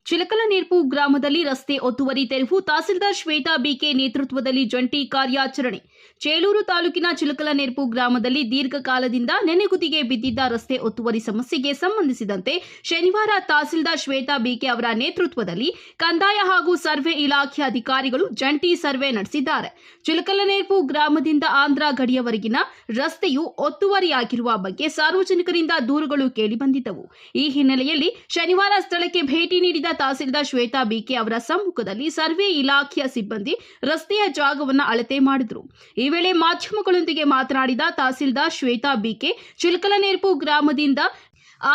ಚಿಲಕಲನೇರ್ಪು ಗ್ರಾಮದಲ್ಲಿ ರಸ್ತೆ ಒತ್ತುವರಿ ತೆರವು ತಹಸೀಲ್ದಾರ್ ಶ್ವೇತಾ ಬಿಕೆ ನೇತೃತ್ವದಲ್ಲಿ ಜಂಟಿ ಕಾರ್ಯಾಚರಣೆ. ಚೇಳೂರು ತಾಲೂಕಿನ ಚಿಲಕಲನೇರ್ಪು ಗ್ರಾಮದಲ್ಲಿ ದೀರ್ಘಕಾಲದಿಂದ ನೆನೆಗುದಿಗೆ ಬಿದ್ದಿದ್ದ ರಸ್ತೆ ಒತ್ತುವರಿ ಸಮಸ್ಯೆಗೆ ಸಂಬಂಧಿಸಿದಂತೆ ಶನಿವಾರ ತಹಸೀಲ್ದಾರ್ ಶ್ವೇತಾ ಬಿಕೆ ಅವರ ನೇತೃತ್ವದಲ್ಲಿ ಕಂದಾಯ ಹಾಗೂ ಸರ್ವೆ ಇಲಾಖೆ ಅಧಿಕಾರಿಗಳು ಜಂಟಿ ಸರ್ವೆ ನಡೆಸಿದ್ದಾರೆ. ಚಿಲಕಲನೇರ್ಪು ಗ್ರಾಮದಿಂದ ಆಂಧ್ರ ಗಡಿಯವರೆಗಿನ ರಸ್ತೆಯು ಒತ್ತುವರಿಯಾಗಿರುವ ಬಗ್ಗೆ ಸಾರ್ವಜನಿಕರಿಂದ ದೂರುಗಳು ಕೇಳಿಬಂದಿದ್ದವು. ಈ ಹಿನ್ನೆಲೆಯಲ್ಲಿ ಶನಿವಾರ ಸ್ಥಳಕ್ಕೆ ಭೇಟಿ ನೀಡಿದ ತಹಸೀಲ್ದಾರ್ ಶ್ವೇತಾ ಬಿಕೆ ಅವರ ಸಮ್ಮುಖದಲ್ಲಿ ಸರ್ವೆ ಇಲಾಖೆಯ ಸಿಬ್ಬಂದಿ ರಸ್ತೆಯ ಜಾಗವನ್ನು ಅಳತೆ ಮಾಡಿದರು. ಈ ವೇಳೆ ಮಾಧ್ಯಮಗಳೊಂದಿಗೆ ಮಾತನಾಡಿದ ತಹಸೀಲ್ದಾರ್ ಶ್ವೇತಾ ಬಿಕೆ, ಚಿಲಕಲನೇರ್ಪು ಗ್ರಾಮದಿಂದ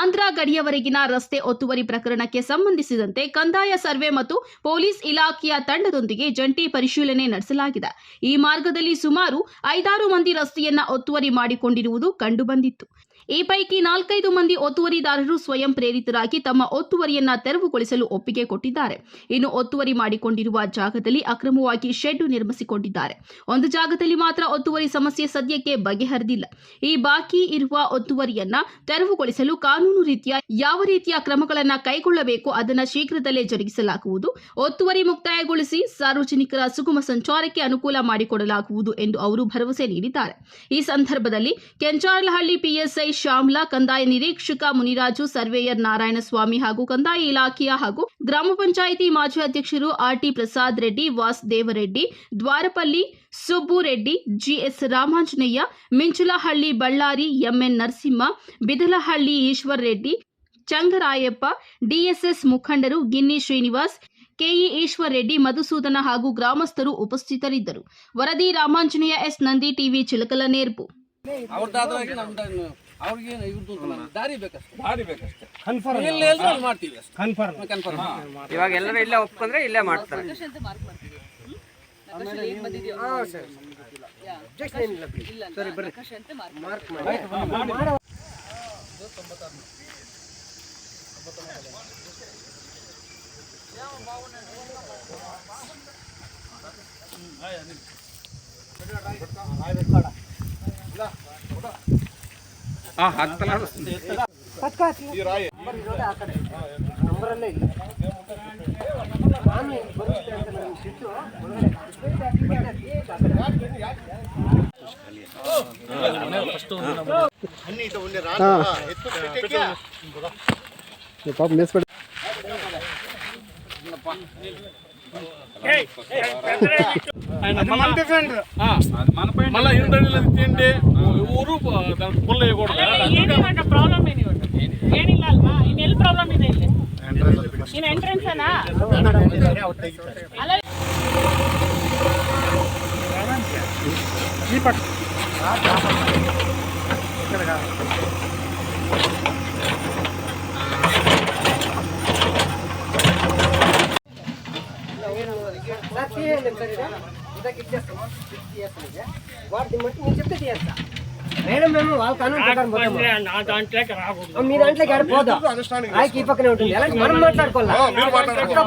ಆಂಧ್ರ ಗಡಿಯವರೆಗಿನ ರಸ್ತೆ ಒತ್ತುವರಿ ಪ್ರಕರಣಕ್ಕೆ ಸಂಬಂಧಿಸಿದಂತೆ ಕಂದಾಯ ಸರ್ವೆ ಮತ್ತು ಪೊಲೀಸ್ ಇಲಾಖೆಯ ತಂಡದೊಂದಿಗೆ ಜಂಟಿ ಪರಿಶೀಲನೆ ನಡೆಸಲಾಗಿದೆ. ಈ ಮಾರ್ಗದಲ್ಲಿ ಸುಮಾರು 5-6 ಮಂದಿ ರಸ್ತೆಯನ್ನ ಒತ್ತುವರಿ ಮಾಡಿಕೊಂಡಿರುವುದು ಕಂಡುಬಂದಿತ್ತು. ಈ ಪೈಕಿ 4-5 ಮಂದಿ ಒತ್ತುವರಿದಾರರು ಸ್ವಯಂ ಪ್ರೇರಿತರಾಗಿ ತಮ್ಮ ಒತ್ತುವರಿಯನ್ನ ತೆರವುಗೊಳಿಸಲು ಒಪ್ಪಿಗೆ ಕೊಟ್ಟಿದ್ದಾರೆ. ಇನ್ನು ಒತ್ತುವರಿ ಮಾಡಿಕೊಂಡಿರುವ ಜಾಗದಲ್ಲಿ ಅಕ್ರಮವಾಗಿ ಶೆಡ್ ನಿರ್ಮಿಸಿಕೊಂಡಿದ್ದಾರೆ. ಒಂದು ಜಾಗದಲ್ಲಿ ಮಾತ್ರ ಒತ್ತುವರಿ ಸಮಸ್ಯೆ ಸದ್ಯಕ್ಕೆ ಬಗೆಹರಿದಿಲ್ಲ. ಈ ಬಾಕಿ ಇರುವ ಒತ್ತುವರಿಯನ್ನ ತೆರವುಗೊಳಿಸಲು ಕಾನೂನು ರೀತಿಯ ಯಾವ ರೀತಿಯ ಕ್ರಮಗಳನ್ನು ಕೈಗೊಳ್ಳಬೇಕು ಅದನ್ನು ಶೀಘ್ರದಲ್ಲೇ ಜರುಗಿಸಲಾಗುವುದು. ಒತ್ತುವರಿ ಮುಕ್ತಾಯಗೊಳಿಸಿ ಸಾರ್ವಜನಿಕರ ಸುಗಮ ಸಂಚಾರಕ್ಕೆ ಅನುಕೂಲ ಮಾಡಿಕೊಡಲಾಗುವುದು ಎಂದು ಅವರು ಭರವಸೆ ನೀಡಿದ್ದಾರೆ. ಈ ಸಂದರ್ಭದಲ್ಲಿ ಕೆಂಚಾರಲಹಳ್ಳಿ ಪಿಎಸ್ಐ ಶ್ಯಾಮ್ಲಾ, ಕಂದಾಯ ನಿರೀಕ್ಷಕ ಮುನಿರಾಜು, ಸರ್ವೇಯರ್ ನಾರಾಯಣಸ್ವಾಮಿ ಹಾಗೂ ಕಂದಾಯ ಇಲಾಖೆಯ ಹಾಗೂ ಗ್ರಾಮ ಪಂಚಾಯಿತಿ ಮಾಜಿ ಅಧ್ಯಕ್ಷರು RT Prasad Reddy, Vasudevareddy, Dwarapalli Subbu Reddy, GS Ramanjaneya, Minchulahalli Ballari, MN Narasimha, Bidalahalli Eshwar Reddy, Changarayappa, DSS ಮುಖಂಡರು ಗಿನ್ನಿ ಶ್ರೀನಿವಾಸ್, ಕೆಇ ಈಶ್ವರ್ ರೆಡ್ಡಿ, ಮಧುಸೂದನ ಹಾಗೂ ಗ್ರಾಮಸ್ಥರು ಉಪಸ್ಥಿತರಿದ್ದರು. ವರದಿ ರಾಮಾಂಜನೇಯ, ಎಸ್ ನಂದಿ, ಟಿವಿ, ಚಿಲಕಲನೇರ್ಪು. ಅವ್ರಿಗೆ ದಾರಿ ಬೇಕಷ್ಟೇ ಇವಾಗ ಎಲ್ಲರೂ ಇಲ್ಲೇ ಒಪ್ಕೊಂಡ್ರೆ ಇಲ್ಲೇ ಮಾಡ್ತಾರೆ. మళ్ళీ తిండి ఊరు పుల్ల ಪ್ರಾಬ್ಲಮ್ ಏನಿಲ್ಲ ಅಲ್ವಾ? ಇನ್ನೆಲ್ಲಿ ಪ್ರಾಬ್ಲಮ್ ಇದೆ? ಇಲ್ಲಿ ಇನ್ನು ಎಂಟ್ರೆನ್ಸ್ ಅಲ್ಲ మేడం మేము వాళ్ళ కానూన్ ప్రకారం పోతాము. మీ దాంట్లోకి ఆడిపోదా ఆయనకి ఈ పక్కనే ఉంటుంది. ఎలా మనం మాట్లాడుకోవాలి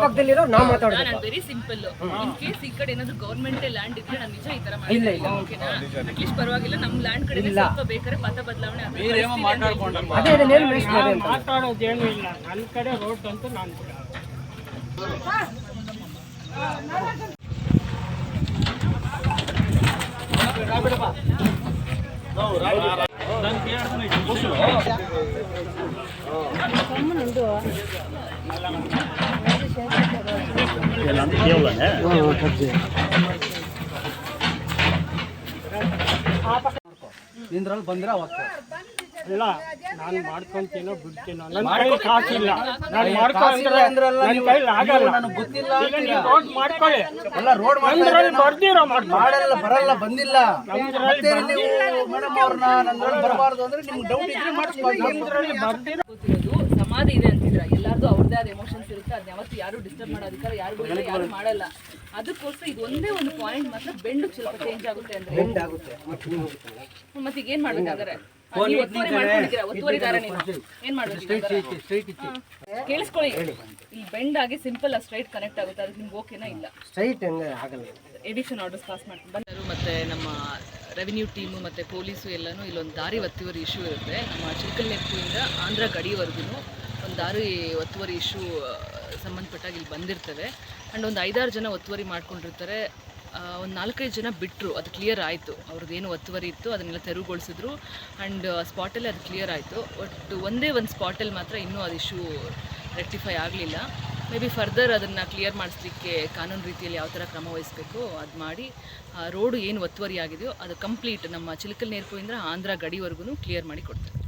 పక్కದಲ್ಲಿ ನಾ ಮಾತಾಡೋದು ವೆರಿ ಸಿಂಪಲ್. ಇನ್ ಕೇಸ್ ಈ ಕಡೆ ಏನಾದ್ರು ಗವರ್ನಮೆಂಟ್ ಲ್ಯಾಂಡ್ ಇದ್ರೆ ನಾನು ನಿಜ ಈ ತರ ಮಾಡಿಲ್ಲ. ಓಕೆನಾ? ಅಟ್ ಲೀಸ್ಟ್ ಪರವಾಗಿಲ್ಲ, ನಮ್ಮ ಲ್ಯಾಂಡ್ ಕಡೆ ಸ್ವಲ್ಪ ಬೇಕಾದ್ರೆ ಪಥ ಬದಲಾವಣೆ ಅದೇ ಮಾತಾಡೋದೇನು ಇಲ್ಲ. ನನ್ನ ಕಡೆ ರೋಡ್ ಅಂತೂ ನಾನು ನಿಂದ್ರಲ್ಲಿ ಬಂದ್ರೆ ಅವತ್ತು ಇಲ್ಲ, ನಾನು ಮಾಡ್ಕೊಂತೀನೋ ಬಿಡ್ತೀನೋ, ನನ್ನ ಕೈಲಿ ಕಾಸಿಲ್ಲ. ನಾನು ಮಾಡ್ಕೊಂಡ್ರೆ ನನ್ನ ಕೈಲಿ ಆಗಲ್ಲ. ನನಗೆ ಗೊತ್ತಿಲ್ಲ. ರೋಡ್ ಮಾಡ್ಕೊಳ್ಳಿ. ಎಲ್ಲ ರೋಡ್ ಬರ್ದಿರೋ ಮಾಡಲ್ಲ, ಬರಲ್ಲ, ಬಂದಿಲ್ಲ. ಮೇಡಮ್ ಅವ್ರನ್ನ ನನ್ನ ಬರಬಾರ್ದು ಅಂದ್ರೆ ನಿಮ್ಗೆ ಡೌಟ್ ಇದ್ರೆ ಮಾಡಿಸ್ಬೋದು. ಸಮಾಧಿ ಇದೆ ಅಂತಿದ್ರ, ಎಲ್ಲಾರ್ದು ಅವ್ರದೇ ಆದ ಎಮೋಷನ್ಸ್ ಇರುತ್ತೆ. ಅದನ್ನ ಯಾವತ್ತು ಯಾರು ಡಿಸ್ಟರ್ಬ್ ಮಾಡೋದಕ್ಕೆ ಯಾರು ಮಾಡಲ್ಲ. ಅದಕ್ಕೋಸ್ಕರ ಇದು ಒಂದೇ ಒಂದು ಪಾಯಿಂಟ್ ಮಾತ್ರ ಬೆಂಡು ಸ್ವಲ್ಪ ಚೇಂಜ್ ಆಗುತ್ತೆ ಅಂದ್ರೆ ಮತ್ತೆ ಈಗ ಏನ್ ಮಾಡ್ಬೇಕಾದ್ರೆ ನೀವು ಒತ್ತುವರಿ ಮಾಡ್ಕೊಂಡಿದ್ದೀರಾ, ಒತ್ತುವರಿದಾರ ನೀವು ಏನ್ ಮಾಡ್ಬೇಕು ಸ್ಟ್ರೈಟ್ ಇತ್ತು ಕೇಳಿಸ್ಕೊಳ್ಳಿ, ಇಲ್ಲಿ ಬೆಂಡ್ ಆಗಿ ಸಿಂಪಲ್ ಸ್ಟ್ರೈಟ್ ಕನೆಕ್ಟ್ ಆಗುತ್ತೆ, ಅದಕ್ಕೆ ನಿಮ್ಗೆ ಓಕೆನಾ ಇಲ್ಲ? ಸ್ಟ್ರೈಟ್ ಹಂಗೆ ಆಗಲ್ಲ. ಎವಿಕ್ಷನ್ ಆರ್ಡರ್ಸ್ ಪಾಸ್ ಮಾಡ್ಕೊಂಡು ಬಂದರು. ಮತ್ತು ನಮ್ಮ ರೆವಿನ್ಯೂ ಟೀಮು ಮತ್ತು ಪೊಲೀಸು ಎಲ್ಲನೂ ಇಲ್ಲೊಂದು ದಾರಿ ಒತ್ತುವರಿ ಇಶ್ಯೂ ಇರುತ್ತೆ. ನಮ್ಮ ಚಿಲ್ಕಲ್ನೆಪ್ಪುವಿಂದ ಆಂಧ್ರ ಗಡಿವರೆಗೂ ಒಂದು ದಾರಿ ಒತ್ತುವರಿ ಇಶ್ಯೂ ಸಂಬಂಧಪಟ್ಟಾಗಿ ಇಲ್ಲಿ ಬಂದಿರ್ತವೆ. ಆ್ಯಂಡ್ ಒಂದು 5-6 ಜನ ಒತ್ತುವರಿ ಮಾಡ್ಕೊಂಡಿರ್ತಾರೆ. ಒಂದು 4-5 ಜನ ಬಿಟ್ಟರು, ಅದು ಕ್ಲಿಯರ್ ಆಯಿತು. ಅವ್ರದ್ದೇನು ಒತ್ತುವರಿ ಇತ್ತು ಅದನ್ನೆಲ್ಲ ತೆರವುಗೊಳಿಸಿದ್ರು ಆ್ಯಂಡ್ ಸ್ಪಾಟಲ್ಲೇ ಅದು ಕ್ಲಿಯರ್ ಆಯಿತು. ಒಟ್ಟು ಒಂದೇ ಒಂದು ಸ್ಪಾಟಲ್ಲಿ ಮಾತ್ರ ಇನ್ನೂ ಅದು ಇಶ್ಯೂ ರೆಕ್ಟಿಫೈ ಆಗಲಿಲ್ಲ. ಮೇ ಬಿ ಫರ್ದರ್ ಅದನ್ನು ಕ್ಲಿಯರ್ ಮಾಡಿಸ್ಲಿಕ್ಕೆ ಕಾನೂನು ರೀತಿಯಲ್ಲಿ ಯಾವ ಥರ ಕ್ರಮ ವಹಿಸಬೇಕು ಅದು ಮಾಡಿ ರೋಡು ಏನು ಒತ್ತುವರಿ ಆಗಿದೆಯೋ ಅದು ಕಂಪ್ಲೀಟ್ ನಮ್ಮ ಚಿಲ್ಕಲ್ನೆಪ್ಪುವಿಂದ ಆಂಧ್ರ ಗಡಿವರೆಗೂ ಕ್ಲಿಯರ್ ಮಾಡಿ ಕೊಡ್ತಾರೆ.